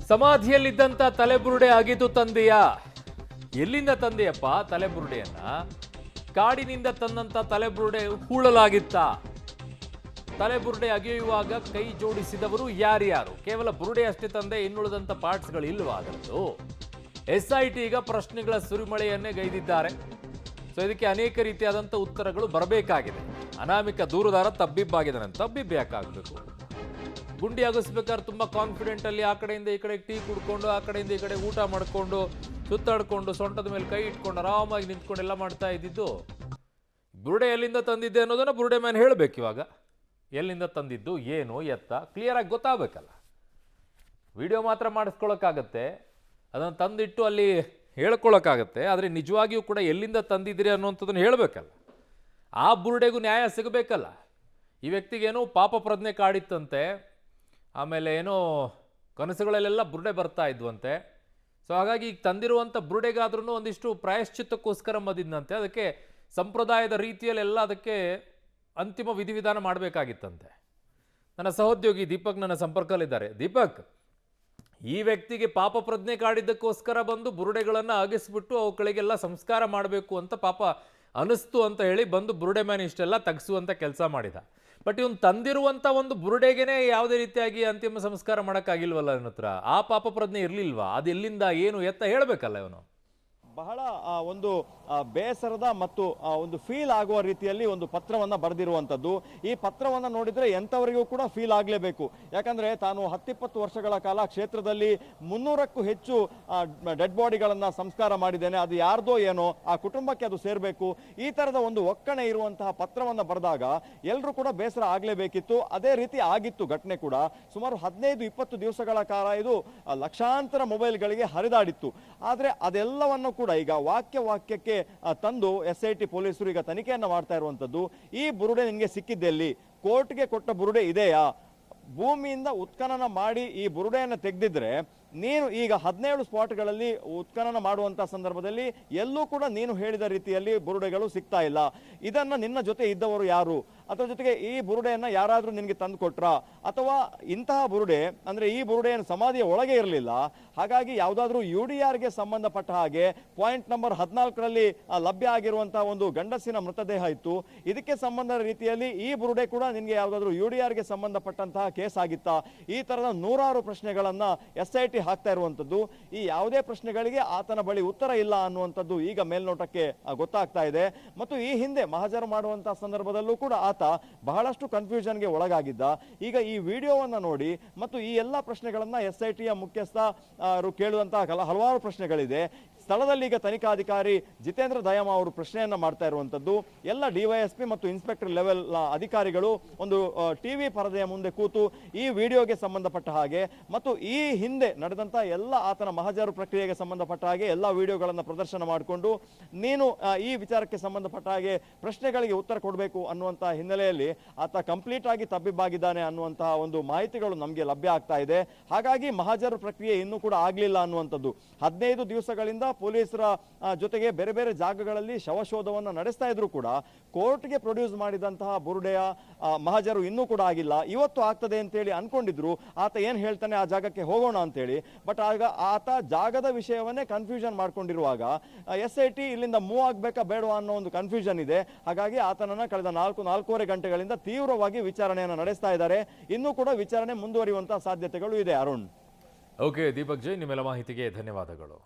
ಸಮಾಧಿಯಲ್ಲಿದ್ದಂತ ತಲೆಬುರುಡೆ ಅಗಿದು ತಂದೆಯಾ? ಎಲ್ಲಿಂದ ತಂದೆಯಪ್ಪ ತಲೆಬುರುಡೆಯನ್ನ? ಕಾಡಿನಿಂದ ತಂದಂತ ತಲೆಬುರುಡೆ ಹೂಳಲಾಗಿತ್ತ? ತಲೆಬುರುಡೆ ಅಗೆಯುವಾಗ ಕೈ ಜೋಡಿಸಿದವರು ಯಾರ್ಯಾರು? ಕೇವಲ ಬುರುಡೆ ಅಷ್ಟೇ ತಂದೆ, ಇನ್ನುಳಿದಂತ ಪಾರ್ಟ್ಸ್ಗಳು ಇಲ್ವಾ ಅದರದ್ದು? SIT ಈಗ ಪ್ರಶ್ನೆಗಳ ಸುರಿಮಳೆಯನ್ನೇ ಗೈದಿದ್ದಾರೆ. ಸೊ ಇದಕ್ಕೆ ಅನೇಕ ರೀತಿಯಾದಂಥ ಉತ್ತರಗಳು ಬರಬೇಕಾಗಿದೆ. ಅನಾಮಿಕ ದೂರುದಾರ ತಬ್ಬಿಬ್ಬಾಗಿದ್ದಾನೆ. ತಬ್ಬಿಬ್ಬು ಯಾಕಾಗಬೇಕು? ಗುಂಡಿ ಅಗಿಸ್ಬೇಕಾದ್ರೆ ತುಂಬ ಕಾನ್ಫಿಡೆಂಟ್ ಅಲ್ಲಿ ಆ ಕಡೆಯಿಂದ ಈ ಕಡೆ ಟೀ ಕುಡ್ಕೊಂಡು, ಆ ಕಡೆಯಿಂದ ಈ ಕಡೆ ಊಟ ಮಾಡಿಕೊಂಡು, ಸುತ್ತಾಡ್ಕೊಂಡು, ಸೊಂಟದ ಮೇಲೆ ಕೈ ಇಟ್ಕೊಂಡು ಆರಾಮಾಗಿ ನಿಂತ್ಕೊಂಡು ಎಲ್ಲ ಮಾಡ್ತಾ ಇದ್ದಿದ್ದು. ಬುರುಡೆ ಎಲ್ಲಿಂದ ತಂದಿದ್ದೆ ಅನ್ನೋದನ್ನ ಬುರುಡೆ ಮ್ಯಾನ್ ಹೇಳಬೇಕು. ಇವಾಗ ಎಲ್ಲಿಂದ ತಂದಿದ್ದು, ಏನು ಎತ್ತ ಕ್ಲಿಯರಾಗಿ ಗೊತ್ತಾಗಬೇಕಲ್ಲ. ವಿಡಿಯೋ ಮಾತ್ರ ಮಾಡಿಸ್ಕೊಳಕ್ಕಾಗತ್ತೆ, ಅದನ್ನು ತಂದಿಟ್ಟು ಅಲ್ಲಿ ಹೇಳ್ಕೊಳಕ್ಕಾಗತ್ತೆ, ಆದರೆ ನಿಜವಾಗಿಯೂ ಕೂಡ ಎಲ್ಲಿಂದ ತಂದಿದ್ದೀರಿ ಅನ್ನೋಂಥದ್ದನ್ನು ಹೇಳಬೇಕಲ್ಲ. ಆ ಬುರುಡೆಗೂ ನ್ಯಾಯ ಸಿಗಬೇಕಲ್ಲ. ಈ ವ್ಯಕ್ತಿಗೇನೋ ಪಾಪ ಪ್ರಜ್ಞೆ ಕಾಡಿತ್ತಂತೆ, ಆಮೇಲೆ ಏನೋ ಕನಸುಗಳಲ್ಲೆಲ್ಲ ಬುರುಡೆ ಬರ್ತಾ ಇದ್ವಂತೆ. ಸೊ ಹಾಗಾಗಿ ಈಗ ತಂದಿರುವಂಥ ಬುರುಡೆಗಾದ್ರೂ ಒಂದಿಷ್ಟು ಪ್ರಾಯಶ್ಚಿತ್ತಕ್ಕೋಸ್ಕರ ಮದಿದ್ದಂತೆ. ಅದಕ್ಕೆ ಸಂಪ್ರದಾಯದ ರೀತಿಯಲ್ಲೆಲ್ಲ ಅದಕ್ಕೆ ಅಂತಿಮ ವಿಧಿವಿಧಾನ ಮಾಡಬೇಕಾಗಿತ್ತಂತೆ. ನನ್ನ ಸಹೋದ್ಯೋಗಿ ದೀಪಕ್ ನನ್ನ ಸಂಪರ್ಕದಲ್ಲಿದ್ದಾರೆ. ದೀಪಕ್, ಈ ವ್ಯಕ್ತಿಗೆ ಪಾಪ ಪ್ರಜ್ಞೆ ಕಾಡಿದ್ದಕ್ಕೋಸ್ಕರ ಬಂದು ಬುರುಡೆಗಳನ್ನು ಅಗಿಸ್ಬಿಟ್ಟು ಅವುಗಳಿಗೆಲ್ಲ ಸಂಸ್ಕಾರ ಮಾಡಬೇಕು ಅಂತ ಪಾಪ ಅನಿಸ್ತು ಅಂತ ಹೇಳಿ ಬಂದು ಬುರುಡೆ ಮ್ಯಾನ್ ಇಷ್ಟೆಲ್ಲ ತಗ್ಸುವಂಥ ಕೆಲಸ ಮಾಡಿದ. ಬಟ್ ಇವನು ತಂದಿರುವಂಥ ಒಂದು ಬುರುಡೆಗೇನೆ ಯಾವುದೇ ರೀತಿಯಾಗಿ ಅಂತಿಮ ಸಂಸ್ಕಾರ ಮಾಡೋಕ್ಕಾಗಿಲ್ವಲ್ಲ ಇವನ ಹತ್ರ. ಆ ಪಾಪ ಪ್ರಜ್ಞೆ ಇರಲಿಲ್ವಾ? ಅದು ಎಲ್ಲಿಂದ ಏನು ಎತ್ತ ಹೇಳಬೇಕಲ್ಲ ಇವನು. ಬಹಳ ಒಂದು ಬೇಸರದ ಮತ್ತು ಒಂದು ಫೀಲ್ ಆಗುವ ರೀತಿಯಲ್ಲಿ ಒಂದು ಪತ್ರವನ್ನು ಬರೆದಿರುವಂಥದ್ದು. ಈ ಪತ್ರವನ್ನು ನೋಡಿದರೆ ಎಂಥವರಿಗೂ ಕೂಡ ಫೀಲ್ ಆಗಲೇಬೇಕು. ಯಾಕಂದರೆ ತಾನು 10-20 ವರ್ಷಗಳ ಕಾಲ ಕ್ಷೇತ್ರದಲ್ಲಿ 300ಕ್ಕೂ ಹೆಚ್ಚು ಡೆಡ್ ಬಾಡಿಗಳನ್ನು ಸಂಸ್ಕಾರ ಮಾಡಿದ್ದೇನೆ, ಅದು ಯಾರ್ದೋ ಏನೋ, ಆ ಕುಟುಂಬಕ್ಕೆ ಅದು ಸೇರಬೇಕು, ಈ ಥರದ ಒಂದು ಒಕ್ಕಣೆ ಇರುವಂತಹ ಪತ್ರವನ್ನು ಬರೆದಾಗ ಎಲ್ಲರೂ ಕೂಡ ಬೇಸರ ಆಗಲೇಬೇಕಿತ್ತು. ಅದೇ ರೀತಿ ಆಗಿತ್ತು ಘಟನೆ ಕೂಡ. ಸುಮಾರು 15-20 ದಿವಸಗಳ ಕಾಲ ಇದು ಲಕ್ಷಾಂತರ ಮೊಬೈಲ್ಗಳಿಗೆ ಹರಿದಾಡಿತ್ತು. ಆದರೆ ಅದೆಲ್ಲವನ್ನು ಕೂಡ ಈಗ ವಾಕ್ಯಕ್ಕೆ ತಂದು SIT ಪೊಲೀಸರು ಈಗ ತನಿಖೆಯನ್ನು ಮಾಡ್ತಾ ಇರುವಂತದ್ದು. ಈ ಬುರುಡೆ ನಿಮಗೆ ಸಿಕ್ಕಿದ್ದೆಲ್ಲಿ? ಕೋರ್ಟ್ಗೆ ಕೊಟ್ಟ ಬುರುಡೆ ಇದೆಯಾ? ಭೂಮಿಯಿಂದ ಉತ್ಖನನ ಮಾಡಿ ಈ ಬುರುಡೆಯನ್ನು ತೆಗೆದಿದ್ರೆ ನೀನು ಈಗ 17 ಸ್ಪಾಟ್ಗಳಲ್ಲಿ ಉತ್ಖನನ ಮಾಡುವಂಥ ಸಂದರ್ಭದಲ್ಲಿ ಎಲ್ಲೂ ಕೂಡ ನೀನು ಹೇಳಿದ ರೀತಿಯಲ್ಲಿ ಬುರುಡೆಗಳು ಸಿಗ್ತಾ ಇಲ್ಲ. ಇದನ್ನು ನಿನ್ನ ಜೊತೆ ಇದ್ದವರು ಯಾರು? ಅದರ ಜೊತೆಗೆ ಈ ಬುರುಡೆಯನ್ನು ಯಾರಾದರೂ ನಿನಗೆ ತಂದು ಕೊಟ್ರಾ? ಅಥವಾ ಇಂತಹ ಬುರುಡೆ ಅಂದರೆ ಈ ಬುರುಡೆಯನ್ನು ಸಮಾಧಿಯ ಒಳಗೆ ಇರಲಿಲ್ಲ, ಹಾಗಾಗಿ ಯಾವುದಾದ್ರೂ UDRಗೆ ಸಂಬಂಧಪಟ್ಟ ಹಾಗೆ ಪಾಯಿಂಟ್ ನಂಬರ್ 14ರಲ್ಲಿ ಲಭ್ಯ ಆಗಿರುವಂತಹ ಒಂದು ಗಂಡಸಿನ ಮೃತದೇಹ ಇತ್ತು. ಇದಕ್ಕೆ ಸಂಬಂಧ ರೀತಿಯಲ್ಲಿ ಈ ಬುರುಡೆ ಕೂಡ ನಿನಗೆ ಯಾವುದಾದ್ರೂ UDRಗೆ ಸಂಬಂಧಪಟ್ಟಂತಹ ಕೇಸ್ ಆಗಿತ್ತಾ? ಈ ಥರದ ನೂರಾರು ಪ್ರಶ್ನೆಗಳನ್ನು SIT ಹಾಕ್ತಾ ಇರುವಂಥದ್ದು. ಈ ಯಾವುದೇ ಪ್ರಶ್ನೆಗಳಿಗೆ ಆತನ ಬಳಿ ಉತ್ತರ ಇಲ್ಲ ಅನ್ನುವಂಥದ್ದು ಈಗ ಮೇಲ್ನೋಟಕ್ಕೆ ಗೊತ್ತಾಗ್ತಾ ಇದೆ. ಮತ್ತು ಈ ಹಿಂದೆ ಮಹಜರು ಮಾಡುವಂತಹ ಸಂದರ್ಭದಲ್ಲೂ ಕೂಡ ಆತ ಬಹಳಷ್ಟು ಕನ್ಫ್ಯೂಷನ್ಗೆ ಒಳಗಾಗಿದ್ದ. ಈಗ ಈ ವಿಡಿಯೋವನ್ನು ನೋಡಿ ಮತ್ತು ಈ ಎಲ್ಲ ಪ್ರಶ್ನೆಗಳನ್ನ SITಯ ಮುಖ್ಯಸ್ಥ ಕೇಳುವಂತಹ ಹಲವಾರು ಪ್ರಶ್ನೆಗಳಿದೆ. ಸ್ಥಳದಲ್ಲಿ ಈಗ ತನಿಖಾಧಿಕಾರಿ ಜಿತೇಂದ್ರ ದಯಾಮ ಅವರು ಪ್ರಶ್ನೆಯನ್ನ ಮಾಡ್ತಾ ಇರುವಂತದ್ದು. ಎಲ್ಲ DYSP ಮತ್ತು ಇನ್ಸ್ಪೆಕ್ಟರ್ ಲೆವೆಲ್ ಅಧಿಕಾರಿಗಳು ಒಂದು ಟಿವಿ ಪರದೆಯ ಮುಂದೆ ಕೂತು ಈ ವಿಡಿಯೋಗೆ ಸಂಬಂಧಪಟ್ಟ ಹಾಗೆ ಮತ್ತು ಈ ಹಿಂದೆ ನಡೆದಂತ ಎಲ್ಲ ಆತನ ಮಹಜರು ಪ್ರಕ್ರಿಯೆಗೆ ಸಂಬಂಧಪಟ್ಟ ಹಾಗೆ ಎಲ್ಲ ವಿಡಿಯೋಗಳನ್ನು ಪ್ರದರ್ಶನ ಮಾಡಿಕೊಂಡು ನೀನು ಈ ವಿಚಾರಕ್ಕೆ ಸಂಬಂಧಪಟ್ಟ ಹಾಗೆ ಪ್ರಶ್ನೆಗಳಿಗೆ ಉತ್ತರ ಕೊಡಬೇಕು ಅನ್ನುವಂತಹ ಹಿನ್ನೆಲೆಯಲ್ಲಿ ಆತ ಕಂಪ್ಲೀಟ್ ಆಗಿ ತಬ್ಬಿಬ್ಬಾಗಿದ್ದಾನೆ ಅನ್ನುವಂತಹ ಒಂದು ಮಾಹಿತಿಗಳು ನಮಗೆ ಲಭ್ಯ ಆಗ್ತಾ ಇದೆ. ಹಾಗಾಗಿ ಮಹಜರು ಪ್ರಕ್ರಿಯೆ ಇನ್ನೂ ಕೂಡ ಆಗಲಿಲ್ಲ ಅನ್ನುವಂಥದ್ದು. 15 ದಿವಸಗಳಿಂದ ಪೊಲೀಸರ ಜೊತೆಗೆ ಬೇರೆ ಬೇರೆ ಜಾಗಗಳಲ್ಲಿ ಶವಶೋಧವನ್ನು ನಡೆಸ್ತಾ ಇದ್ರು ಕೂಡ ಕೋರ್ಟ್ಗೆ ಪ್ರೊಡ್ಯೂಸ್ ಮಾಡಿದಂತಹ ಬುರುಡೆಯ ಮಹಜರು ಇನ್ನೂ ಕೂಡ ಆಗಿಲ್ಲ. ಇವತ್ತು ಆಗ್ತದೆ ಅಂತೇಳಿ ಅನ್ಕೊಂಡಿದ್ರು. ಆತ ಏನ್ ಹೇಳ್ತಾನೆ ಆ ಜಾಗಕ್ಕೆ ಹೋಗೋಣ ಅಂತೇಳಿ. ಬಟ್ ಆಗ ಆತ ಜಾಗದ ವಿಷಯವನ್ನೇ ಕನ್ಫ್ಯೂಷನ್ ಮಾಡ್ಕೊಂಡಿರುವಾಗ SIT ಇಲ್ಲಿಂದ ಮೂವ್ ಆಗ್ಬೇಕಾ ಬೇಡವಾ ಅನ್ನೋ ಒಂದು ಕನ್ಫ್ಯೂಷನ್ ಇದೆ. ಹಾಗಾಗಿ ಆತನನ್ನ ಕಳೆದ 4-4.5 ಗಂಟೆಗಳಿಂದ ತೀವ್ರವಾಗಿ ವಿಚಾರಣೆಯನ್ನು ನಡೆಸ್ತಾ ಇದ್ದಾರೆ. ಇನ್ನೂ ಕೂಡ ವಿಚಾರಣೆ ಮುಂದುವರಿಯುವಂತಹ ಸಾಧ್ಯತೆಗಳು ಇದೆ. ಅರುಣ್. ಓಕೆ ದೀಪಕ್ ಜೈ, ನಿಮ್ಮೆಲ್ಲ ಮಾಹಿತಿಗೆ ಧನ್ಯವಾದಗಳು.